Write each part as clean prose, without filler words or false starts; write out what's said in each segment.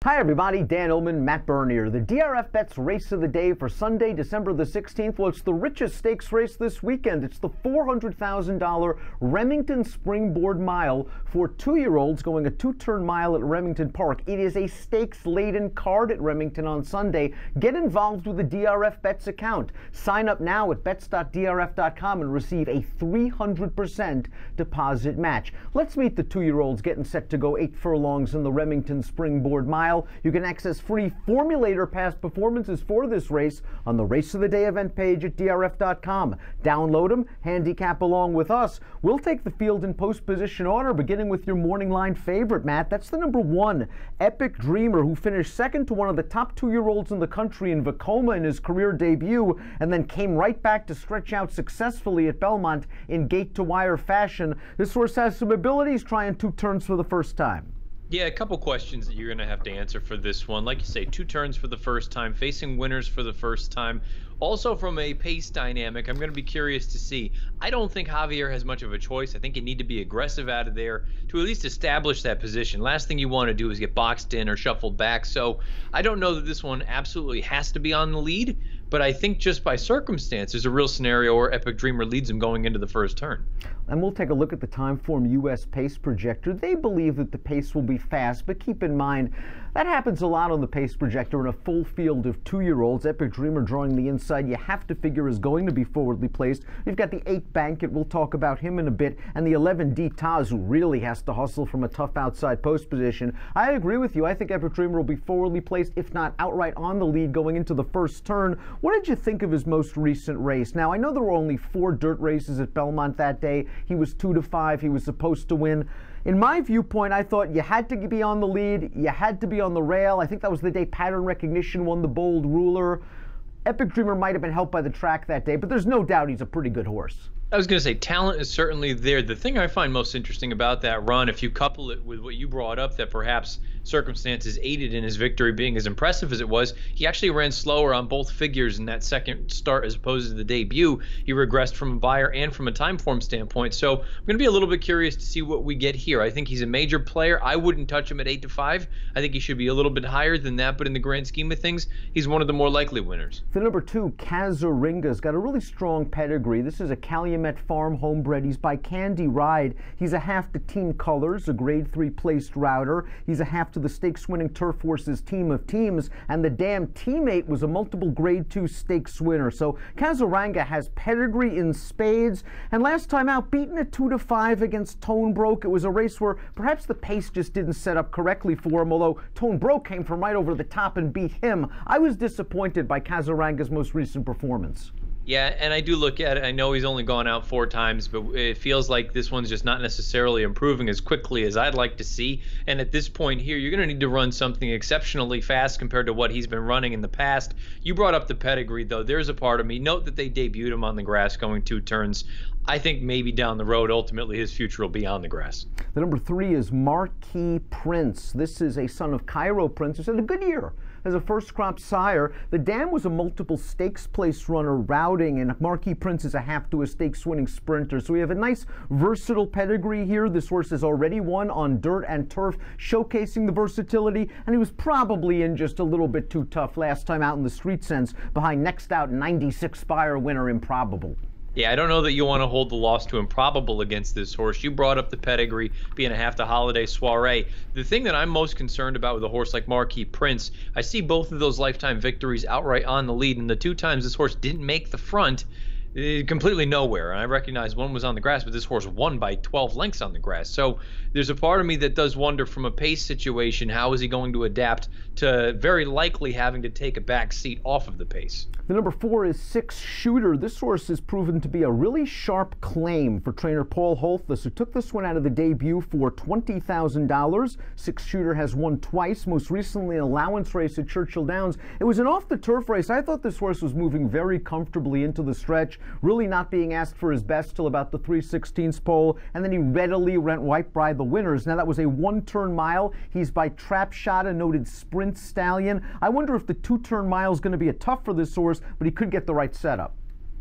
Hi everybody, Dan Illman, Matt Bernier. The DRFBets race of the day for Sunday, December the 16th. Well, it's the richest stakes race this weekend. It's the $400,000 Remington Springboard Mile for 2-year-olds going a 2-turn mile at Remington Park. It is a stakes-laden card at Remington on Sunday. Get involved with the DRFBets account. Sign up now at bets.drf.com and receive a 300% deposit match. Let's meet the 2-year-olds getting set to go 8 furlongs in the Remington Springboard Mile. You can access free formulator past performances for this race on the Race of the Day event page at DRF.com. Download them, handicap along with us. We'll take the field in post position order, beginning with your morning line favorite, Matt. That's the number 1, Epic Dreamer, who finished second to one of the top 2-year-olds in the country in Vekoma in his career debut, and then came right back to stretch out successfully at Belmont in gate-to-wire fashion. This horse has some abilities, trying 2 turns for the first time. Yeah, a couple questions that you're going to have to answer for this one. Like you say, 2 turns for the first time, facing winners for the first time. Also, from a pace dynamic, I'm going to be curious to see. I don't think Javier has much of a choice. I think you need to be aggressive out of there to at least establish that position. Last thing you want to do is get boxed in or shuffled back. So I don't know that this one absolutely has to be on the lead, but I think just by circumstance, there's a real scenario where Epic Dreamer leads him going into the first turn. And we'll take a look at the Timeform U.S. pace projector. They believe that the pace will be fast, but keep in mind, that happens a lot on the pace projector in a full field of 2-year-olds. Epic Dreamer drawing the inside, you have to figure is going to be forwardly placed. You've got the 8 Bankit, we'll talk about him in a bit, and the 11 D Taz, who really has to hustle from a tough outside post position. I agree with you. I think Epic Dreamer will be forwardly placed, if not outright on the lead going into the first turn. What did you think of his most recent race? Now, I know there were only 4 dirt races at Belmont that day. He was 2-5. He was supposed to win. In my viewpoint, I thought you had to be on the lead. You had to be on the rail. I think that was the day Pattern Recognition won the Bold Ruler. Epic Dreamer might have been helped by the track that day, but there's no doubt he's a pretty good horse. I was going to say, talent is certainly there. The thing I find most interesting about that run, if you couple it with what you brought up, that perhaps circumstances aided in his victory being as impressive as it was, he actually ran slower on both figures in that second start as opposed to the debut. He regressed from a buyer and from a time form standpoint. So I'm going to be a little bit curious to see what we get here. I think he's a major player. I wouldn't touch him at 8-5. I think he should be a little bit higher than that, but in the grand scheme of things, he's one of the more likely winners. The number 2, Kazaringa's got a really strong pedigree. This is a Calumet Farm homebred. He's by Candy Ride. He's a half to Team Colors, a grade 3 placed router. He's a half to the stakes winning Turf Horses Team of Teams, and the Damn Teammate was a multiple grade 2 stakes winner. So Kazaranga has pedigree in spades, and last time out beaten at 2-5 against Tone Broke. It was a race where perhaps the pace just didn't set up correctly for him, although Tone Broke came from right over the top and beat him. I was disappointed by Kazaranga's most recent performance. Yeah, and I do look at it. I know he's only gone out 4 times, but it feels like this one's just not necessarily improving as quickly as I'd like to see. And at this point here, you're going to need to run something exceptionally fast compared to what he's been running in the past. You brought up the pedigree, though. There's a part of me. Note that they debuted him on the grass going 2 turns. I think maybe down the road, ultimately, his future will be on the grass. The number 3 is Marquis Prince. This is a son of Cairo Prince, who's had a good year as a first crop sire. The Dam was a multiple stakes place runner routing, and Marquis Prince is a half to a stakes winning sprinter. So we have a nice versatile pedigree here. This horse has already won on dirt and turf, showcasing the versatility, and he was probably in just a little bit too tough last time out in the street sense behind next out 96 Spire winner Improbable. Yeah, I don't know that you want to hold the loss to Improbable against this horse. You brought up the pedigree being a half the holiday soiree. The thing that I'm most concerned about with a horse like Marquis Prince, I see both of those lifetime victories outright on the lead, and the 2 times this horse didn't make the front, completely nowhere. And I recognize one was on the grass, but this horse won by 12 lengths on the grass. So there's a part of me that does wonder, from a pace situation, how is he going to adapt to very likely having to take a back seat off of the pace. The number 4 is 6 Shooter. This horse has proven to be a really sharp claim for trainer Paul Holthus, who took this one out of the debut for $20,000. 6 Shooter has won twice, most recently an allowance race at Churchill Downs. It was an off-the-turf race. I thought this horse was moving very comfortably into the stretch, really not being asked for his best till about the 3/16 pole, and then he readily went right by the winners. Now, that was a 1-turn mile. He's by Trap Shot, a noted sprint stallion. I wonder if the 2-turn mile is going to be a tough for this horse, but he could get the right setup.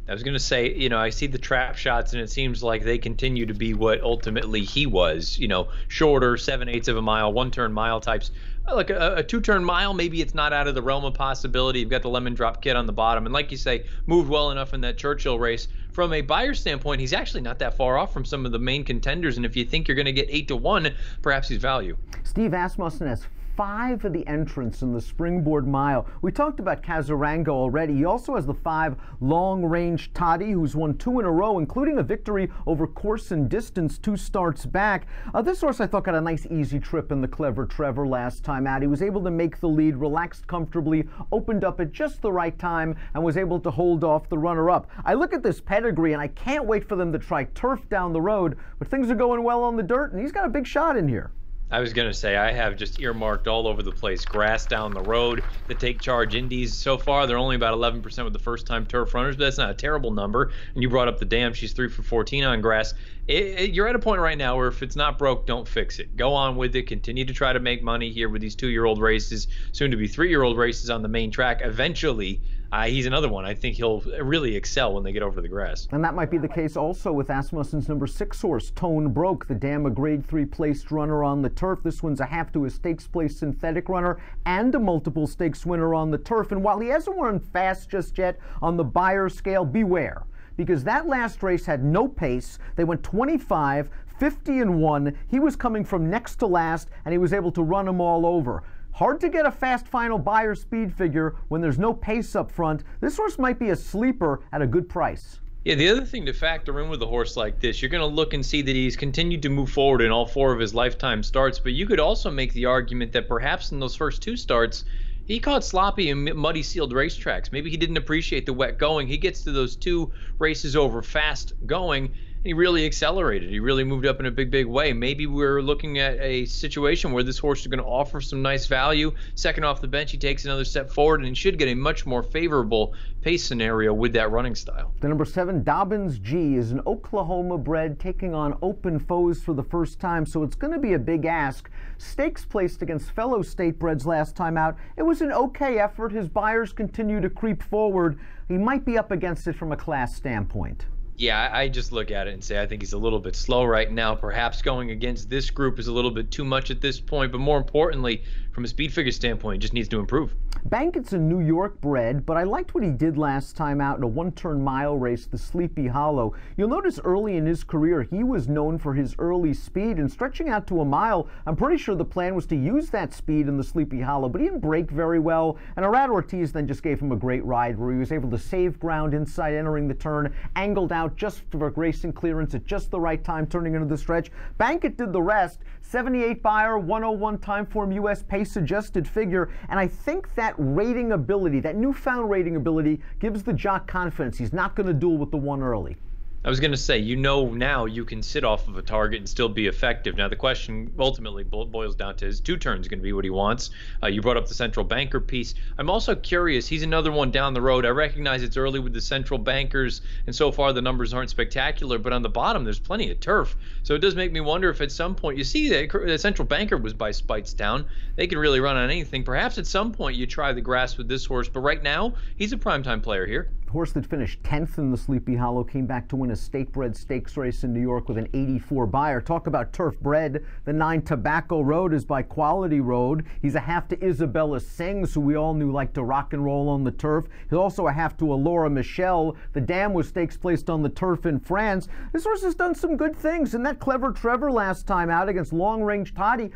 I was going to say, I see the trap shots, and it seems like they continue to be what ultimately he was, shorter, 7/8 of a mile, one-turn mile types. Like a two-turn mile, maybe it's not out of the realm of possibility. You've got the lemon drop kit on the bottom, and like you say, moved well enough in that Churchill race. From a buyer standpoint, he's actually not that far off from some of the main contenders, and if you think you're going to get 8-1, perhaps he's value. Steve Asmussen has 5 of the entrants in the Springboard Mile. We talked about Casarango already. He also has the 5 long-range Toddy, who's won 2 in a row, including a victory over course and distance 2 starts back. This horse I thought got a nice easy trip in the Clever Trevor last time out. He was able to make the lead, relaxed comfortably, opened up at just the right time, and was able to hold off the runner-up. I look at this pedigree, and I can't wait for them to try turf down the road, but things are going well on the dirt, and he's got a big shot in here. I was going to say, I have just earmarked all over the place grass down the road, the Take Charge Indies. So far, they're only about 11% with the first-time turf runners, but that's not a terrible number. And you brought up the Dam. She's 3 for 14 on grass. You're at a point right now where if it's not broke, don't fix it. Go on with it. Continue to try to make money here with these 2-year-old races, soon to be 3-year-old races on the main track. Eventually, he's another one. I think he'll really excel when they get over the grass. And that might be the case also with Asmussen's number 6 horse, Tone Broke. The Dam, a grade 3 placed runner on the turf. This one's a half to a stakes place synthetic runner and a multiple stakes winner on the turf. And while he hasn't run fast just yet on the buyer scale, beware, because that last race had no pace. They went 25, 50 and 1. He was coming from next to last, and he was able to run them all over. Hard to get a fast final buyer speed figure when there's no pace up front. This horse might be a sleeper at a good price. Yeah, the other thing to factor in with a horse like this, you're going to look and see that he's continued to move forward in all 4 of his lifetime starts, but you could also make the argument that perhaps in those first 2 starts, he caught sloppy and muddy sealed racetracks. Maybe he didn't appreciate the wet going. He gets to those 2 races over fast going, and he really accelerated. He really moved up in a big way. Maybe we're looking at a situation where this horse is going to offer some nice value. Second off the bench, he takes another step forward, and he should get a much more favorable pace scenario with that running style. The number 7, Dobbins G, is an Oklahoma bred taking on open foes for the first time, so it's going to be a big ask. Stakes placed against fellow state breds last time out. It was an okay effort. His buyers continue to creep forward. He might be up against it from a class standpoint. Yeah, I just look at it and say I think he's a little bit slow right now. Perhaps going against this group is a little bit too much at this point, but more importantly, from a speed figure standpoint, he just needs to improve. Bankett's a New York bred, but I liked what he did last time out in a 1-turn mile race, the Sleepy Hollow. You'll notice early in his career, he was known for his early speed, and stretching out to a mile, I'm pretty sure the plan was to use that speed in the Sleepy Hollow, but he didn't break very well, and Arad Ortiz then just gave him a great ride where he was able to save ground inside entering the turn, angled out just for racing clearance at just the right time turning into the stretch. Bankett did the rest. 78 buyer, 101 time form US pace adjusted figure, and I think that rating ability, that newfound rating ability, gives the jock confidence. He's not going to duel with the one early. I was going to say, now you can sit off of a target and still be effective. Now, the question ultimately boils down to his 2 turns going to be what he wants. You brought up the central banker piece. I'm also curious. He's another one down the road. I recognize it's early with the central bankers, and so far the numbers aren't spectacular, but on the bottom there's plenty of turf. So it does make me wonder if at some point, you see that the central banker was by Spitestown. They can really run on anything. Perhaps at some point you try the grass with this horse, but right now he's a primetime player here. Horse that finished 10th in the Sleepy Hollow came back to win a state-bred stakes race in New York with an 84 buyer. Talk about turf bred. The 9 Tobacco Road is by Quality Road. He's a half to Isabella Sings, who we all knew liked to rock and roll on the turf. He's also a half to Alora Michelle. The Dam was stakes placed on the turf in France. This horse has done some good things. And that Clever Trevor last time out against long-range Toddy,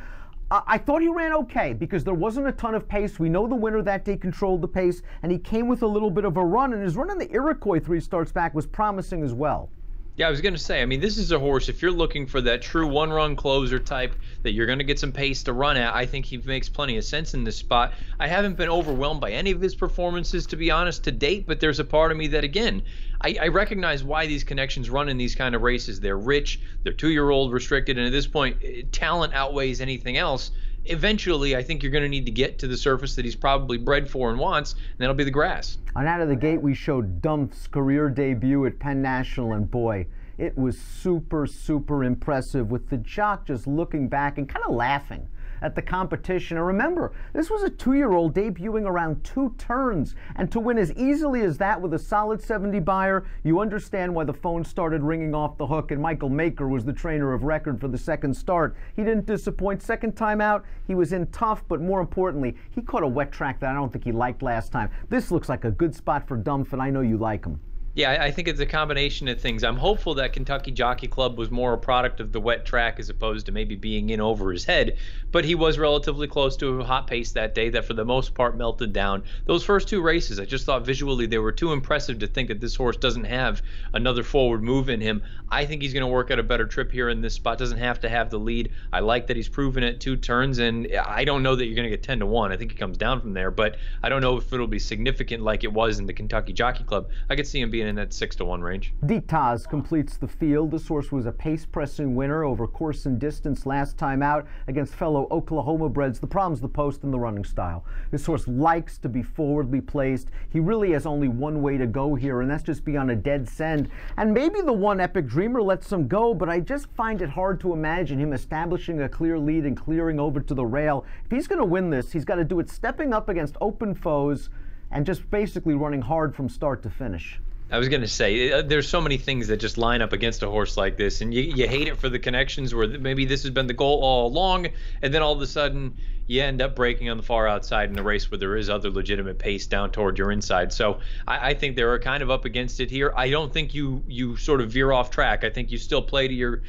I thought he ran okay because there wasn't a ton of pace. We know the winner that day controlled the pace, and he came with a little bit of a run, and his run in the Iroquois 3 starts back was promising as well. Yeah, I was going to say, this is a horse, if you're looking for that true one-run closer type that you're going to get some pace to run at, I think he makes plenty of sense in this spot. I haven't been overwhelmed by any of his performances, to be honest, to date, but there's a part of me that, again, I recognize why these connections run in these kind of races. They're rich, they're 2-year-old restricted, and at this point, talent outweighs anything else. Eventually, I think you're going to need to get to the surface that he's probably bred for and wants, and that'll be the grass. And out of the gate, we showed Dump's career debut at Penn National, and boy, it was super impressive with the jock just looking back and kind of laughing. at the competition. And remember, this was a 2-year-old debuting around 2 turns. And to win as easily as that with a solid 70 buyer, you understand why the phone started ringing off the hook. And Michael Maker was the trainer of record for the second start. He didn't disappoint. Second time out, he was in tough, but more importantly, he caught a wet track that I don't think he liked last time. This looks like a good spot for Dumpf, and I know you like him. Yeah, I think it's a combination of things. I'm hopeful that Kentucky Jockey Club was more a product of the wet track as opposed to maybe being in over his head, but he was relatively close to a hot pace that day that for the most part melted down. Those first 2 races, I just thought visually they were too impressive to think that this horse doesn't have another forward move in him. I think he's going to work out a better trip here in this spot. Doesn't have to have the lead. I like that he's proven it 2 turns, and I don't know that you're going to get 10-1. I think he comes down from there, but I don't know if it'll be significant like it was in the Kentucky Jockey Club. I could see him being in that 6-1 range. Ditaz completes the field. This horse was a pace-pressing winner over course and distance last time out against fellow Oklahoma breds. The problem's the post and the running style. This horse likes to be forwardly placed. He really has only one way to go here, and that's just be on a dead send. And maybe the one Epic Dreamer lets him go, but I just find it hard to imagine him establishing a clear lead and clearing over to the rail. If he's going to win this, he's got to do it stepping up against open foes and just basically running hard from start to finish. I was going to say, there's so many things that just line up against a horse like this, and you hate it for the connections where maybe this has been the goal all along, and then all of a sudden you end up breaking on the far outside in a race where there is other legitimate pace down toward your inside. So I think they were kind of up against it here. I don't think you sort of veer off track. I think you still play to your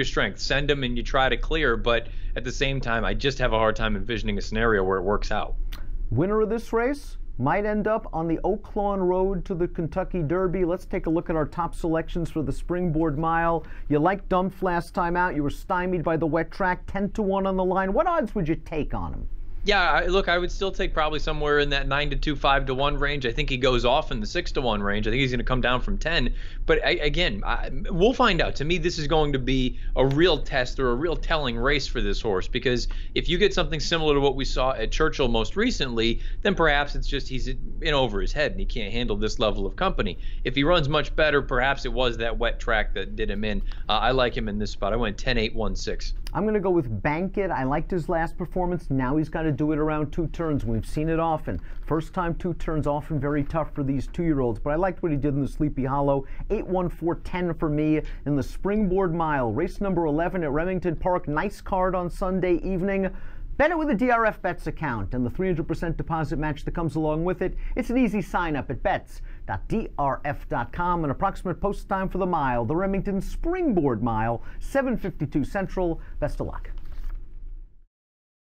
strength. Send them and you try to clear, but at the same time, I just have a hard time envisioning a scenario where it works out. Winner of this race might end up on the Oak Lawn Road to the Kentucky Derby. Let's take a look at our top selections for the Springboard Mile. You liked Dumpf last time out. You were stymied by the wet track. 10-1 on the line. What odds would you take on him? Yeah, look, I would still take probably somewhere in that 9-2, 5-1 range. I think he goes off in the 6-1 range. I think he's going to come down from 10. But again, we'll find out. To me, this is going to be a real test or a real telling race for this horse, because if you get something similar to what we saw at Churchill most recently, then perhaps it's just he's in over his head and he can't handle this level of company. If he runs much better, perhaps it was that wet track that did him in. I like him in this spot. I went 10-8, 1-6. I'm going to go with Bank It. I liked his last performance. Now he's got to do it around 2 turns. We've seen it often. First time 2 turns, often very tough for these 2-year-olds. But I liked what he did in the Sleepy Hollow. 8-1-4-10 for me in the Springboard Mile. Race number 11 at Remington Park. Nice card on Sunday evening. Bet it with a DRFBets account and the 300% deposit match that comes along with it. It's an easy sign up at bets.drf.com. An approximate post time for the mile, the Remington Springboard Mile, 7:52 Central. Best of luck.